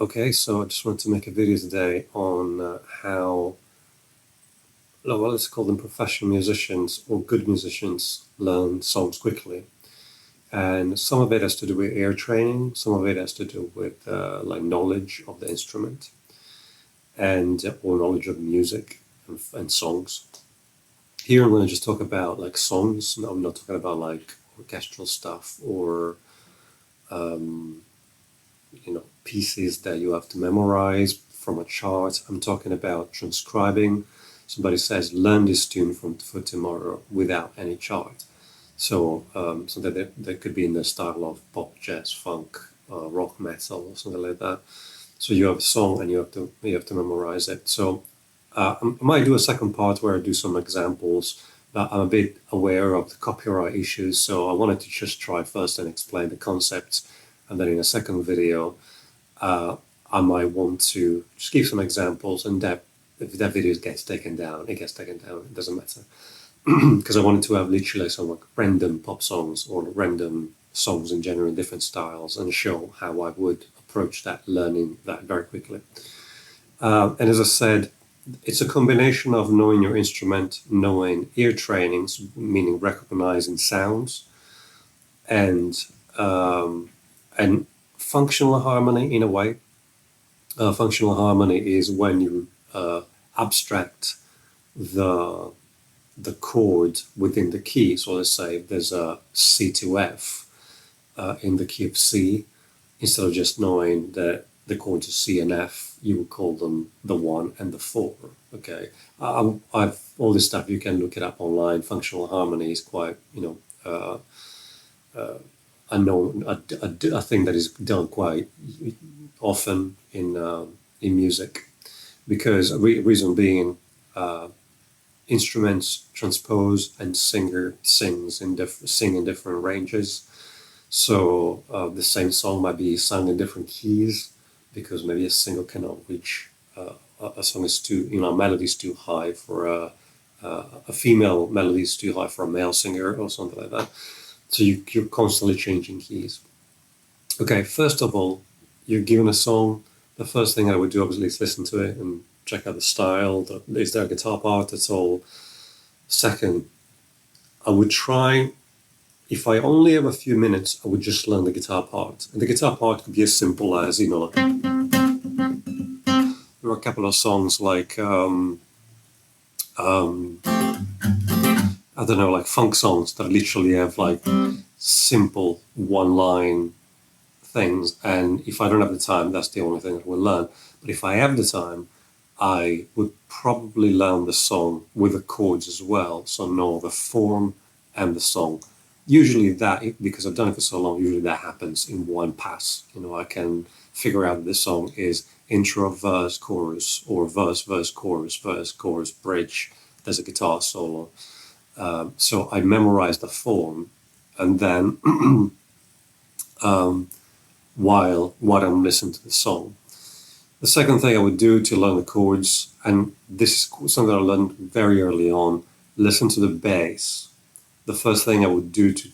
Okay, so I just wanted to make a video today on how, well, let's call them professional musicians or good musicians learn songs quickly. And some of it has to do with ear training, some of it has to do with like knowledge of the instrument and or knowledge of music and songs. Here I'm going to just talk about like songs. No, I'm not talking about like orchestral stuff or pieces that you have to memorize from a chart. I'm talking about transcribing. Somebody says, learn this tune for tomorrow without any chart. So that could be in the style of pop, jazz, funk, rock, metal, or something like that. So you have a song and you have to memorize it. So I might do a second part where I do some examples, but I'm a bit aware of the copyright issues, so I wanted to just try first and explain the concepts, and then in a second video, I might want to just give some examples, and that if that video gets taken down, it gets taken down. It doesn't matter, because I wanted to have literally some like random pop songs or random songs in general in different styles, and show how I would approach that, learning that very quickly. And as I said, it's a combination of knowing your instrument, knowing ear trainings, meaning recognizing sounds, and functional harmony in a way. Functional harmony is when you abstract the chord within the key. So let's say there's a C to F in the key of C. Instead of just knowing that the chords are C and F, you would call them the 1 and the 4. Okay, I've all this stuff, you can look it up online. Functional harmony is quite, a thing that is done quite often in music, because reason being, instruments transpose and singer sings sing in different ranges. So the same song might be sung in different keys, because maybe a singer cannot reach a song is too, a melody is too high for a female melody is too high for a male singer or something like that. So you're constantly changing keys. Okay, first of all, you're given a song. The first thing I would do, obviously, is listen to it and check out the style. Is there a guitar part? That's all. Second, I would try, if I only have a few minutes, I would just learn the guitar part. And the guitar part could be as simple as, there are a couple of songs like, I don't know, like funk songs that literally have like simple one-line things. And if I don't have the time, that's the only thing I will learn. But if I have the time, I would probably learn the song with the chords as well. So know the form and the song. Usually that, because I've done it for so long, usually that happens in one pass. I can figure out that this song is intro, verse, chorus, or verse, verse, chorus, bridge. There's a guitar solo. So I memorize the form, and then while I'm listening to the song. The second thing I would do to learn the chords, and this is something I learned very early on, listen to the bass. The first thing I would do to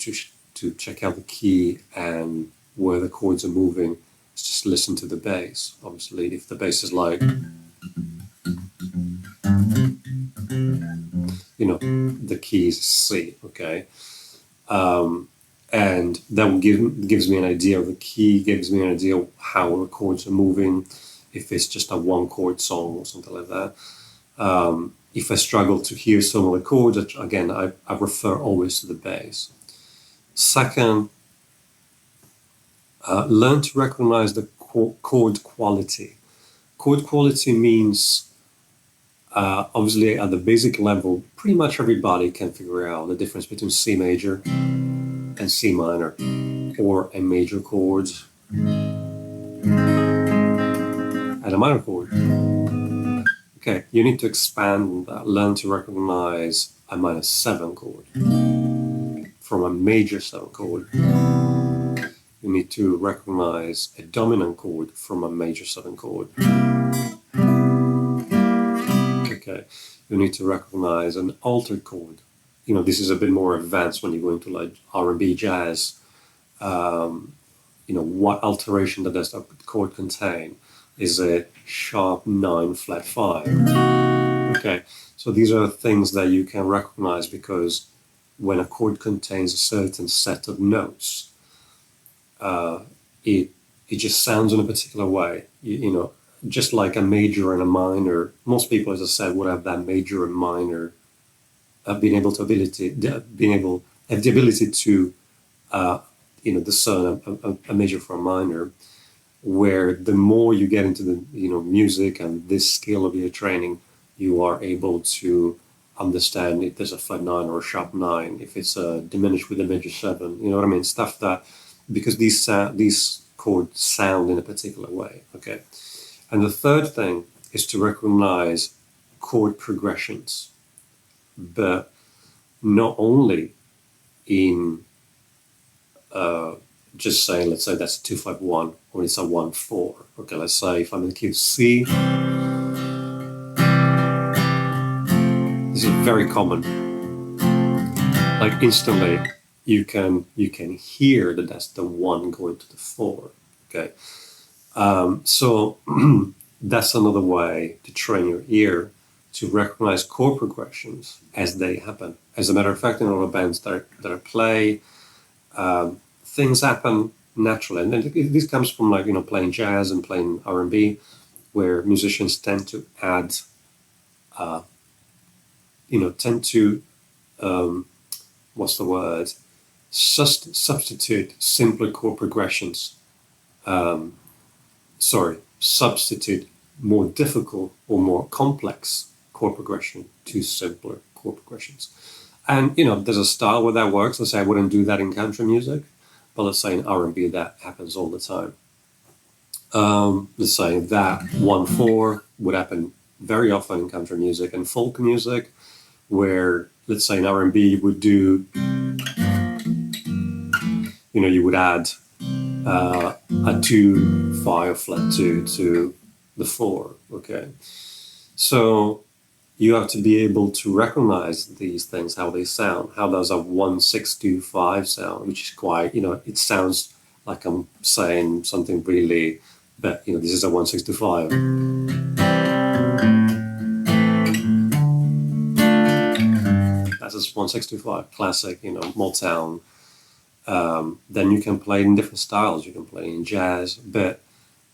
check out the key and where the chords are moving is just listen to the bass. Obviously, if the bass is like, the key is C, okay? And that gives me an idea of the key, gives me an idea of how the chords are moving, if it's just a one chord song or something like that. If I struggle to hear some of the chords, again, I refer always to the bass. Second, learn to recognize the chord quality. Chord quality means, obviously at the basic level, pretty much everybody can figure out the difference between C major and C minor, or a major chord and a minor chord. Okay, you need to expand that, learn to recognize a minor 7 chord from a major 7 chord. You need to recognize a dominant chord from a major 7 chord. Okay, you need to recognize an altered chord. This is a bit more advanced when you go into like R&B, jazz. What alteration does that chord contain? Is it sharp 9 flat 5? Okay, so these are things that you can recognize because when a chord contains a certain set of notes, it just sounds in a particular way. You know, just like a major and a minor. Most people, as I said, would have that major and minor, being able have the ability to discern a major from a minor. Where the more you get into the music and this skill of your training, you are able to understand if there's a flat 9 or a sharp 9, if it's a diminished with a major 7, you know what I mean? Stuff that, because these chords sound in a particular way, okay? And the third thing is to recognize chord progressions, but not only in just saying, let's say that's a 2-5-1 or it's a 1-4. Okay, let's say if I'm in the key of C, this is very common. Like instantly, you can hear that that's the 1 going to the 4. Okay, so that's another way to train your ear to recognize chord progressions as they happen. As a matter of fact, in all the bands that I play, things happen naturally, and this comes from playing jazz and playing R&B, where musicians tend to add, tend to what's the word? Substitute simpler chord progressions. Substitute more difficult or more complex chord progression to simpler chord progressions. And there's a style where that works. Let's say I wouldn't do that in country music, but let's say in R&B that happens all the time. Let's say that 1-4 would happen very often in country music and folk music, where let's say in R&B you would do, you would add a 2-5 flat 2 to the 4. Okay, so you have to be able to recognize these things, how they sound. How does a 1-6-2-5 sound? Which is quite, it sounds like I'm saying something really, but this is a 1-6-2-5. That's a 1-6-2-5, classic, Motown. Then you can play in different styles. You can play in jazz, but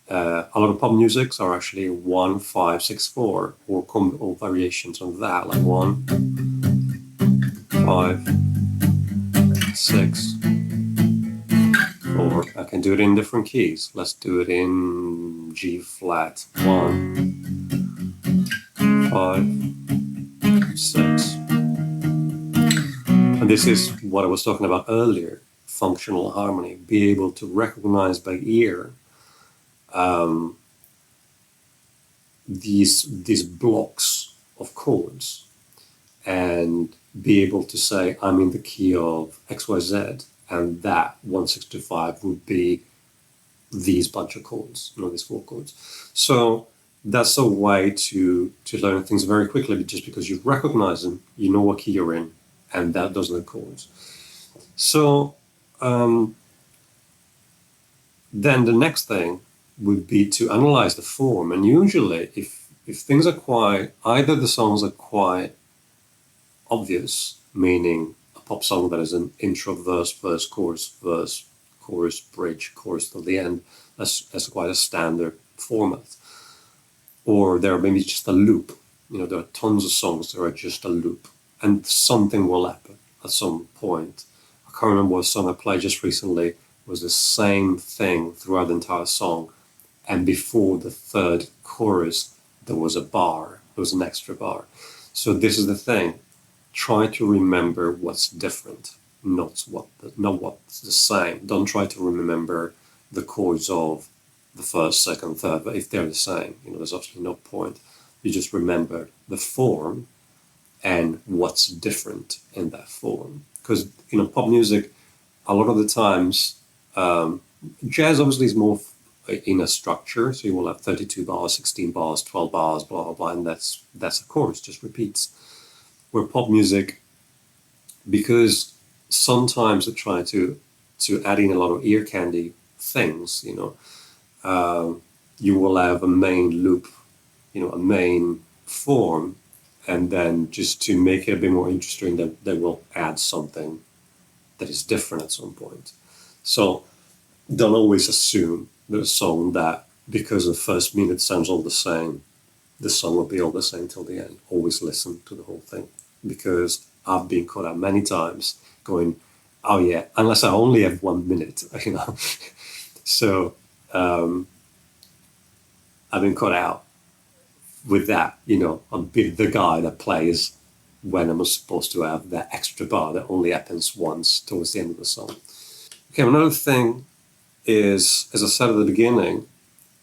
a lot of pop musics are actually 1-5-6-4 or variations on that, like 1-5-6-4. I can do it in different keys. Let's do it in G flat. 1-5-6. And this is what I was talking about earlier, functional harmony. Be able to recognize by ear these blocks of chords and be able to say, I'm in the key of XYZ, and that 1-6-2-5 would be these bunch of chords, these 4 chords. So that's a way to learn things very quickly, just because you recognize them, you know what key you're in, and that does the chords. So then the next thing would be to analyze the form. And usually if things are quite, either the songs are quite obvious, meaning a pop song that is an intro, verse, chorus, bridge, chorus till the end, that's quite a standard format. Or there maybe just a loop. There are tons of songs that are just a loop, and something will happen at some point. I can't remember what song I played just recently was the same thing throughout the entire song, and before the third chorus there was a bar, there was an extra bar. So this is the thing, try to remember what's different, not what's the same. Don't try to remember the chords of the first, second, third, but if they're the same, there's absolutely no point. You just remember the form and what's different in that form. Because pop music, a lot of the times, jazz obviously is more in a structure, so you will have 32 bars, 16 bars, 12 bars, blah blah blah, and that's a chorus, just repeats. Where pop music, because sometimes they try to add in a lot of ear candy things, you will have a main loop, a main form, and then just to make it a bit more interesting, that they will add something that is different at some point. So don't always assume that a song that because the first minute sounds all the same, the song will be all the same till the end. Always listen to the whole thing, because I've been caught out many times going, oh yeah, unless I only have 1 minute, So I've been caught out with that, I'm the guy that plays when I'm supposed to have that extra bar that only happens once towards the end of the song. Okay, another thing is, as I said at the beginning,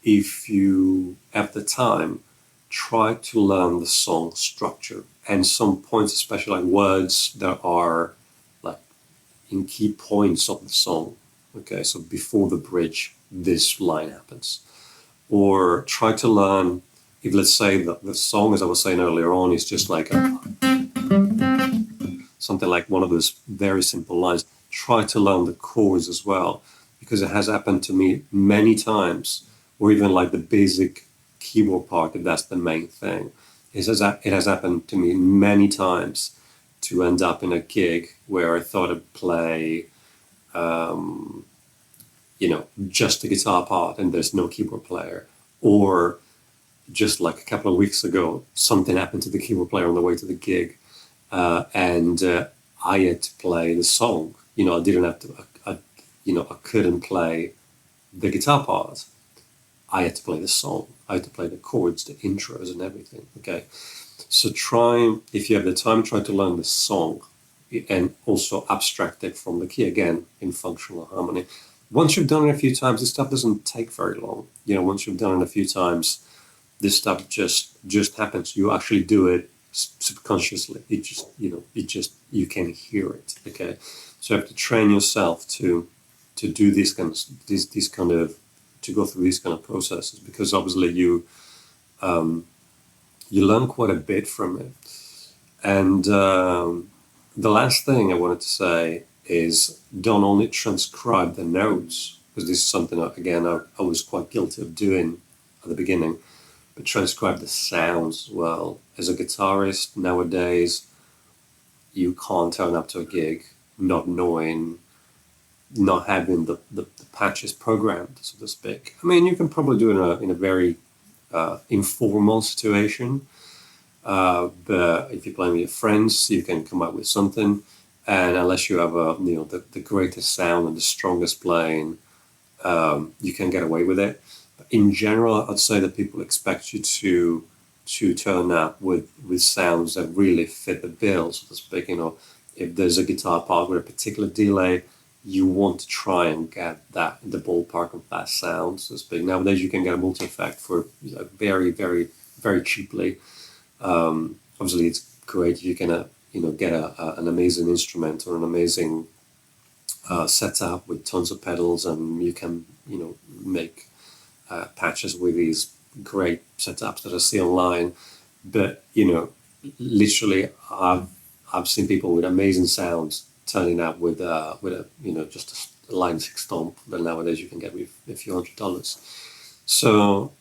if you have the time, try to learn the song structure and some points, especially like words that are like in key points of the song. Okay, so before the bridge, this line happens. Or try to learn, if let's say that the song, as I was saying earlier on, is just like something like one of those very simple lines, try to learn the chords as well, because it has happened to me many times, or even like the basic keyboard part, if that's the main thing. It has happened to me many times to end up in a gig where I thought I'd play, just the guitar part and there's no keyboard player. Or just like a couple of weeks ago, something happened to the keyboard player on the way to the gig, and I had to play the song. I didn't have to. I couldn't play the guitar part. I had to play the song. I had to play the chords, the intros, and everything. Okay, so if you have the time, try to learn the song, and also abstract it from the key again in functional harmony. Once you've done it a few times, this stuff doesn't take very long. Once you've done it a few times, this stuff just happens. You actually do it subconsciously. You can hear it. Okay, so you have to train yourself to do these kind of to go through these kind of processes, because obviously you learn quite a bit from it. And the last thing I wanted to say is, don't only transcribe the notes, because this is something again I was quite guilty of doing at the beginning. But transcribe the sounds as well. As a guitarist nowadays, you can't turn up to a gig not having the patches programmed, so to speak. I mean, you can probably do it in a very informal situation, but if you're playing with your friends, you can come up with something. And unless you have the greatest sound and the strongest playing, you can get away with it. In general, I'd say that people expect you to turn up with sounds that really fit the bill, so to speak. If there's a guitar part with a particular delay, you want to try and get that in the ballpark of that sound, so to speak. Nowadays, you can get a multi-effect for very, very, very cheaply. Obviously, it's great if you can get an amazing instrument or an amazing setup with tons of pedals, and you can make patches with these great setups that I see online. But literally, I've seen people with amazing sounds turning up with a just a line 6 stomp that nowadays you can get with a few $100s. So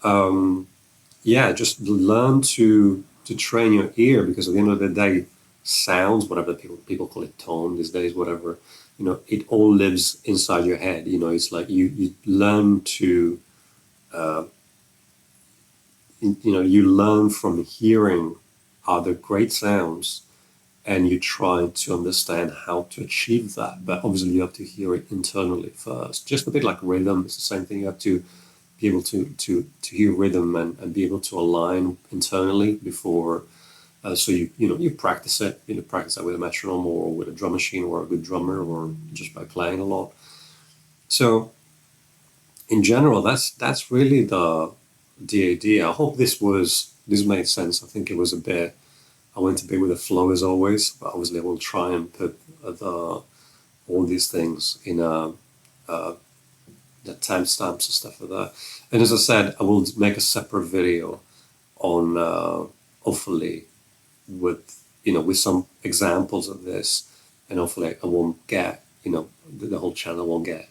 just learn to train your ear, because at the end of the day, sounds, whatever people call it, tone these days, whatever, it all lives inside your head. It's like you learn to you learn from hearing other great sounds, and you try to understand how to achieve that. But obviously you have to hear it internally first. Just a bit like rhythm, it's the same thing. You have to be able to hear rhythm and be able to align internally before. So you practice it. Practice that with a metronome or with a drum machine or a good drummer, or just by playing a lot. So in general, that's really the idea. I hope this made sense. I think it was a bit. I went a bit with the flow as always, but obviously I will try and put all these things in the timestamps and stuff like that. And as I said, I will make a separate video on hopefully with some examples of this, and hopefully I won't get the whole channel won't get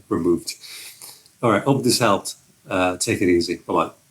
removed. All right, hope this helped. Take it easy. Bye bye.